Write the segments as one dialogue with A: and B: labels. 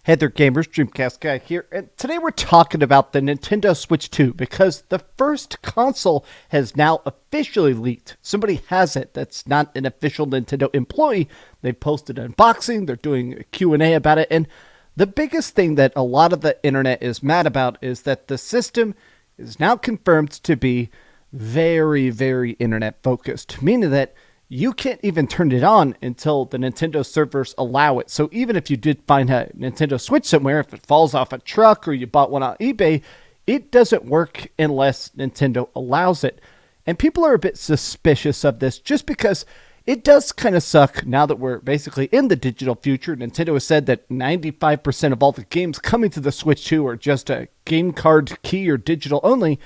A: Hey there gamers, DreamcastGuy here, and today we're talking about the Nintendo Switch 2 because the first console has now officially leaked. Somebody has it that's not an official Nintendo employee. They posted an unboxing, they're doing a Q&A about it, and the biggest thing that a lot of the internet is mad about is that the system is now confirmed to be very, very internet focused, meaning that you can't even turn it on until the Nintendo servers allow it. So even if you did find a Nintendo Switch somewhere, if it falls off a truck or you bought one on eBay, it doesn't work unless Nintendo allows it. And people are a bit suspicious of this just because it does kind of suck now that we're basically in the digital future. Nintendo has said that 95% of all the games coming to the Switch 2 are just a game card key or digital only.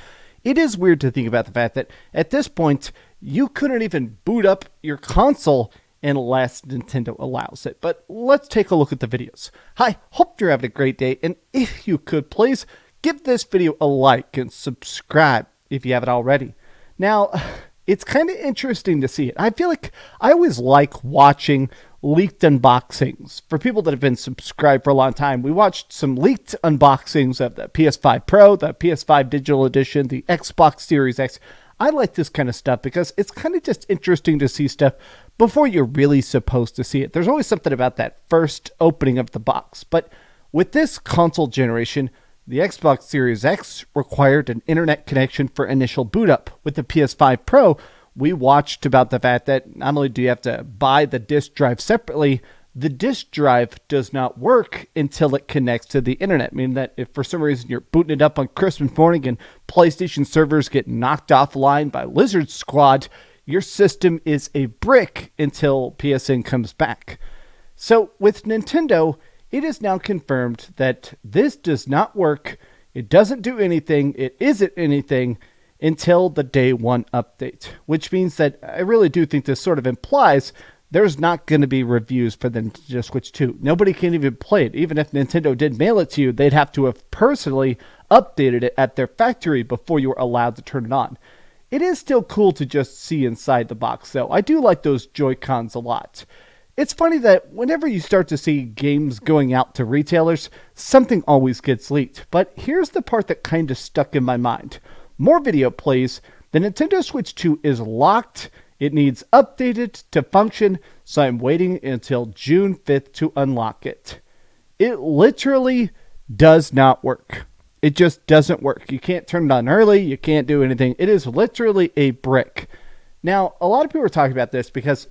A: It is weird to think about the fact that at this point, you couldn't even boot up your console unless Nintendo allows it. But let's take a look at the videos. Hi, hope you're having a great day. And if you could, please give this video a like and subscribe if you haven't already. Now, it's kind of interesting to see it. I feel like I always like watching leaked unboxings. For people that have been subscribed for a long time, we watched some leaked unboxings of the PS5 Pro, the PS5 Digital Edition, the Xbox Series X. I like this kind of stuff because it's kind of just interesting to see stuff before you're really supposed to see it. There's always something about that first opening of the box. But with this console generation, the Xbox Series X required an internet connection for initial boot up. With the PS5 Pro, we watched about the fact that not only do you have to buy the disk drive separately, the disk drive does not work until it connects to the internet, meaning that if for some reason you're booting it up on Christmas morning and PlayStation servers get knocked offline by Lizard Squad, your system is a brick until PSN comes back. So with Nintendo, it is now confirmed that this does not work, it doesn't do anything, it isn't anything until the day one update, which means that I really do think this sort of implies there's not going to be reviews for the Nintendo Switch 2. Nobody can even play it. Even if Nintendo did mail it to you, they'd have to have personally updated it at their factory before you were allowed to turn it on. It is still cool to just see inside the box, though. I do like those Joy-Cons a lot. It's funny that whenever you start to see games going out to retailers, something always gets leaked. But here's the part that kind of stuck in my mind. More video plays. The Nintendo Switch 2 is locked. It needs updated to function, so I'm waiting until June 5th to unlock it. It literally does not work. It just doesn't work. You can't turn it on early. You can't do anything. It is literally a brick. Now, a lot of people are talking about this because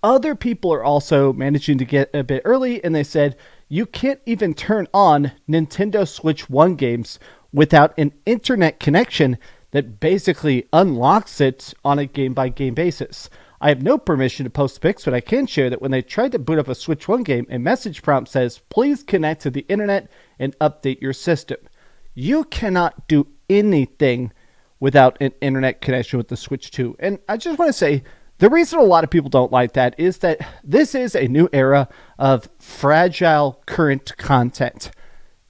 A: other people are also managing to get a bit early, and they said you can't even turn on Nintendo Switch 1 games without an internet connection that basically unlocks it on a game-by-game basis. I have no permission to post pics, but I can share that when they tried to boot up a Switch 1 game, a message prompt says, please connect to the internet and update your system. You cannot do anything without an internet connection with the Switch 2. And I just want to say, the reason a lot of people don't like that is that this is a new era of fragile current content.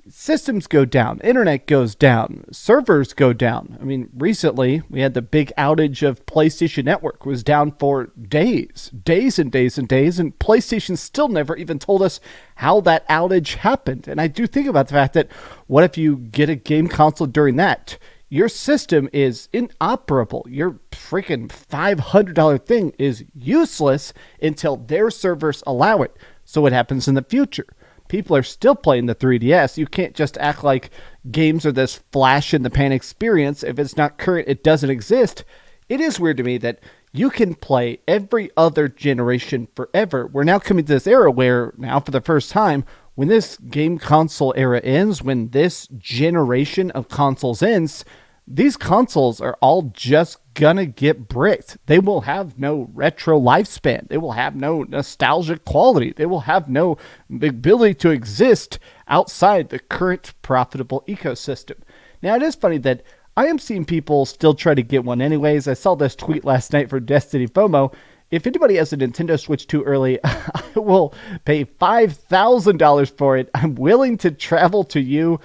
A: Systems go down, internet goes down, servers go down. I mean, recently we had the big outage of PlayStation Network. It was down for days and days and days, and PlayStation still never even told us how that outage happened. And I do think about the fact that what if you get a game console during that? Your system is inoperable. Your freaking $500 thing is useless until their servers allow it. So what happens in the future? People are still playing the 3DS. You can't just act like games are this flash in the pan experience. If it's not current, it doesn't exist. It is weird to me that you can play every other generation forever. We're now coming to this era where now for the first time, when this game console era ends, when this generation of consoles ends, these consoles are all just gonna get bricked. They will have no retro lifespan. They will have no nostalgic quality. They will have no ability to exist outside the current profitable ecosystem. Now, it is funny that I am seeing people still try to get one anyways. I saw this tweet last night for Destiny FOMO. If anybody has a Nintendo Switch 2 early, I will pay $5,000 for it. I'm willing to travel to you.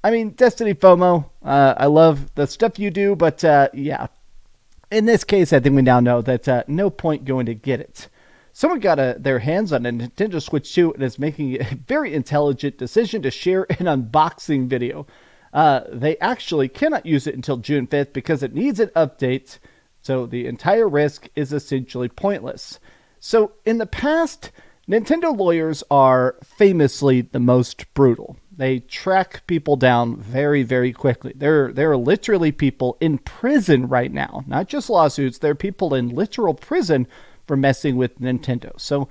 A: I mean, Destiny FOMO, I love the stuff you do, but yeah. In this case, I think we now know that no point going to get it. Someone got their hands on a Nintendo Switch 2 and is making a very intelligent decision to share an unboxing video. They actually cannot use it until June 5th because it needs an update, so the entire risk is essentially pointless. So in the past, Nintendo lawyers are famously the most brutal. They track people down very, very quickly. There are literally people in prison right now, not just lawsuits. There are people in literal prison for messing with Nintendo. So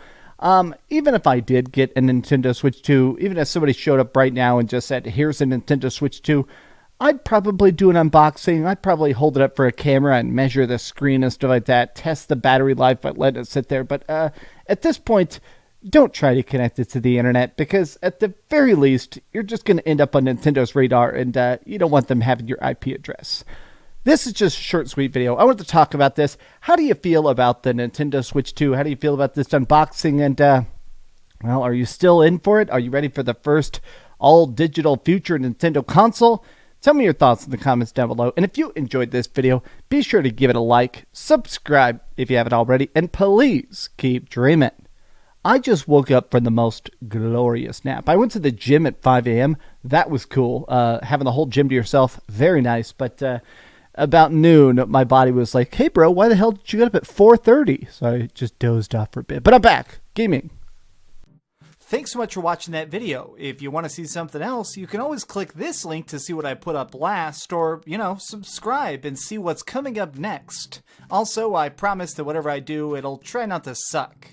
A: even if I did get a Nintendo Switch 2, even if somebody showed up right now and just said, here's a Nintendo Switch 2, I'd probably do an unboxing. I'd probably hold it up for a camera and measure the screen and stuff like that, test the battery life, but let it sit there. But at this point, don't try to connect it to the internet, because at the very least, you're just going to end up on Nintendo's radar, and you don't want them having your IP address. This is just a short, sweet video. I wanted to talk about this. How do you feel about the Nintendo Switch 2? How do you feel about this unboxing? And, well, are you still in for it? Are you ready for the first all-digital future Nintendo console? Tell me your thoughts in the comments down below. And if you enjoyed this video, be sure to give it a like, subscribe if you haven't already, and please keep dreaming. I just woke up from the most glorious nap. I went to the gym at 5 a.m. That was cool. Having the whole gym to yourself, very nice. But about noon, my body was like, hey, bro, why the hell did you get up at 4:30? So I just dozed off for a bit. But I'm back, gaming.
B: Thanks so much for watching that video. If you want to see something else, you can always click this link to see what I put up last, or, subscribe and see what's coming up next. Also, I promise that whatever I do, it'll try not to suck.